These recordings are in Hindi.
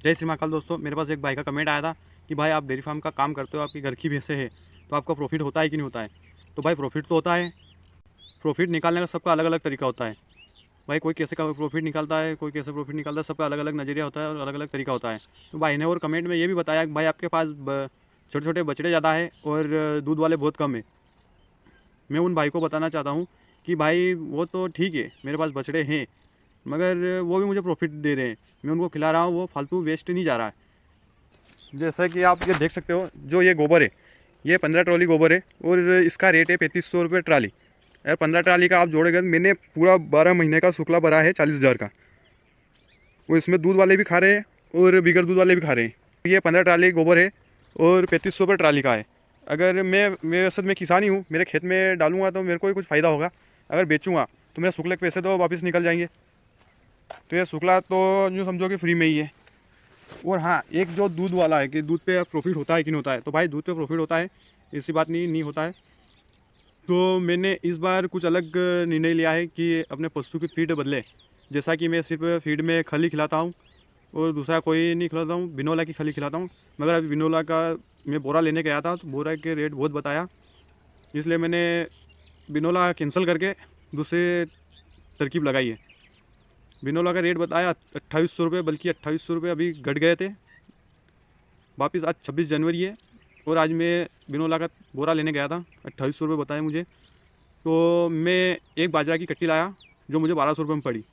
जय श्री महाकाल दोस्तों, मेरे पास एक भाई का कमेंट आया था कि भाई आप डेयरी फार्म का काम करते हो, आपकी घर की भैंसें है तो आपका प्रॉफिट होता है कि नहीं होता है। तो भाई प्रॉफिट तो होता है। प्रॉफिट निकालने का सबका अलग अलग तरीका होता है। भाई कोई कैसे का प्रॉफिट निकालता है, कोई कैसे प्रॉफिट निकालता है, सबका अलग अलग नज़रिया होता है और अलग अलग तरीका होता है। तो भाई ने और कमेंट में ये भी बताया कि भाई आपके पास छोटे छोटे बछड़े ज़्यादा है और दूध वाले बहुत कम है। मैं उन भाई को बताना चाहता हूँ कि भाई वो तो ठीक है, मेरे पास बछड़े हैं मगर वो भी मुझे प्रॉफिट दे रहे हैं। मैं उनको खिला रहा हूँ, वो फालतू वेस्ट नहीं जा रहा है। जैसा कि आप ये देख सकते हो, जो ये गोबर है ये 15 ट्रॉली गोबर है और इसका रेट है 3500 रुपये ट्राली। यार 15 ट्राली का आप जोड़ेगा, मैंने पूरा 12 महीने का शुक्ला भरा है 40,000 का। और इसमें दूध वाले भी खा रहे हैं और बिगर दूध वाले भी खा रहे हैं। ये 15 ट्राली गोबर है और 3500 रुपये ट्राली का है। अगर मैं असल में किसान ही हूँ, मेरे खेत में डालूंगा तो मेरे को ही कुछ फ़ायदा होगा। अगर बेचूंगा तो मेरे शुक्ला के पैसे तो वापस निकल जाएंगे। तो ये शुक्ला तो यूँ समझो कि फ्री में ही है। और हाँ, एक जो दूध वाला है कि दूध पे प्रॉफिट होता है कि नहीं होता है, तो भाई दूध पे प्रॉफिट होता है, ऐसी बात नहीं नहीं होता है। तो मैंने इस बार कुछ अलग निर्णय लिया है कि अपने पशु की फीड बदले। जैसा कि मैं सिर्फ फीड में खली खिलाता हूँ और दूसरा कोई नहीं खिलाता हूँ, बिनोला की खली खिलाता हूँ। मगर अभी बिनोला का मैं बोरा लेने गया था तो बोरा के रेट बहुत बताया, इसलिए मैंने बिनोला कैंसिल करके दूसरे तरकीब लगाई है। बिनोला का रेट बताया 2800 रुपये, बल्कि 2800 रुपये अभी घट गए थे वापस। आज 26 जनवरी है और आज मैं बिनोला का बोरा लेने गया था, 2800 रुपये बताए मुझे। तो मैं एक बाजरा की कट्टी लाया जो मुझे 1200 रुपये में पड़ी,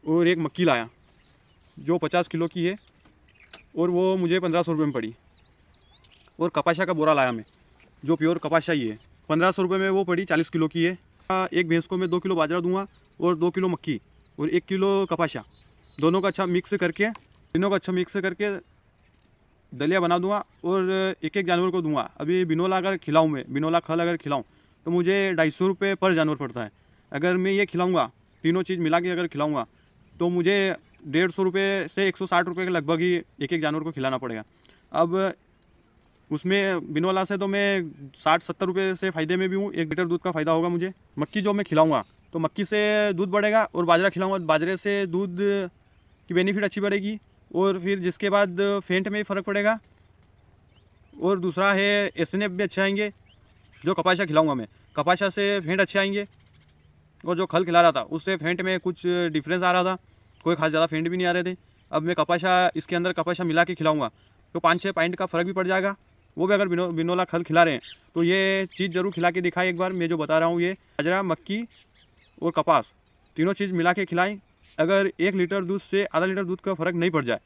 और एक मक्की लाया जो 50 किलो की है और वो मुझे 1500 रुपये में पड़ी। और कपाशा का बोरा लाया मैं जो प्योर कपाशा ही है, 1500 रुपये में वो पड़ी, 40 किलो की है। एक भैंस को मैं 2 किलो बाजरा दूंगा और 2 किलो मक्की और 1 किलो कपाशा, दोनों का अच्छा मिक्स करके, तीनों का अच्छा मिक्स करके दलिया बना दूंगा और एक एक जानवर को दूंगा। अभी बिनोला अगर खिलाऊँ, मैं बिनोला खल अगर खिलाऊँ तो मुझे 250 रुपये पर जानवर पड़ता है। अगर मैं ये खिलाऊँगा, तीनों चीज़ मिला के अगर खिलाऊँगा तो मुझे 150 रुपये से 160 रुपये के लगभग ही एक एक जानवर को खिलाना पड़ेगा। अब उसमें बिनोला से तो मैं 60-70 रुपये से फ़ायदे में भी हूँ, 1 लीटर दूध का फ़ायदा होगा मुझे। मक्की जो मैं खिलाऊँगा तो मक्की से दूध बढ़ेगा, और बाजरा खिलाऊँगा तो बाजरे से दूध की बेनिफिट अच्छी बढ़ेगी, और फिर जिसके बाद फेंट में फ़र्क पड़ेगा। और दूसरा है एसएनएफ भी अच्छे आएंगे। जो कपाशा खिलाऊंगा मैं, कपाशा से फेंट अच्छे आएंगे, और जो खल खिला रहा था उससे फेंट में कुछ डिफरेंस आ रहा था, कोई खास ज़्यादा फेंट भी नहीं आ रहे थे। अब मैं कपाशा, इसके अंदर कपाशा मिला के खिलाऊंगा तो 5-6 पॉइंट का फ़र्क भी पड़ जाएगा। वो भी अगर बिनोला खल खिला रहे हैं तो ये चीज़ ज़रूर खिला के दिखाएं एक बार। मैं जो बता रहा हूँ, ये बाजरा, मक्की और कपास, तीनों चीज़ मिला के खिलाएँ। अगर 1 लीटर दूध से आधा लीटर दूध का फ़र्क नहीं पड़ जाए